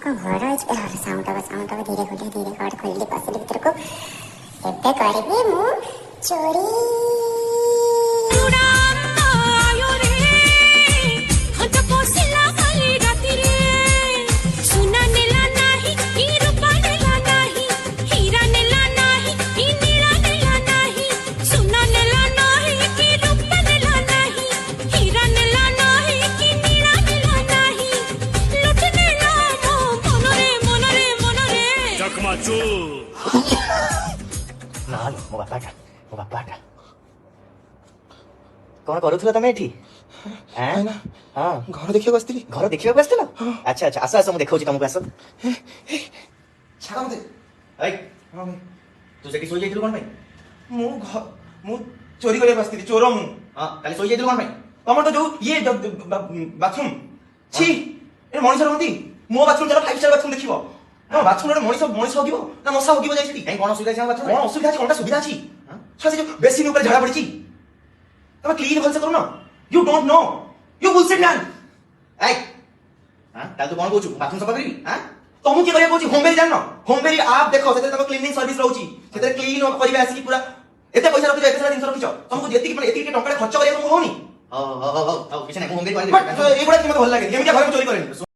कौन घर साउंड धीरे खोली पसिली भीतर को एबे करबी मु चोरी मो बापाटा कौन करूथला तमे एठी हैं हां घर देखिया बसतिली घर देखिया बसतिला अच्छा अच्छा आसा आसा मु देखौची तुमको आसा छाड़ा मते ऐ हां भाई तू सेठी सोई जाइथिलु कोन भाई मु चोरी करे बसतिली चोर मु हां काली सोई जाइथिलु कोन भाई तमर तो जो ये बाथरूम छी ए मनिष रहंती मो बाथरूम जरा 5 स्टार बाथरूम देखिबो ना बाथरूम रे मनिष होगिबो ना मसा होगिबो जाइछि काई कोन असुविधा छै बाथरूम कोन असुविधा छै कोनटा सुविधा अछि छा से जो बेसिन ऊपर झाड़ा पड़िछि तमे क्लीन भल से करू ना you don't know you bullshit man ऐ हां ताल तू कोन कहू बाथरूम सफा करबी हां तमु के करिया कहू होमबेरी जान होमबेरी आप देखो सेते तक क्लीनिंग सर्विस रहउछि सेते क्लीन करिवे आसी पूरा एते पैसा रखिछ एते सारा दिन रखिछ तुमको जेति कि एति टंका खर्च करिया तुमको होनी हो किछ नै होमबेरी कर दे एगुडा कि मते भल लागे एमितिया घर में चोरी करेनी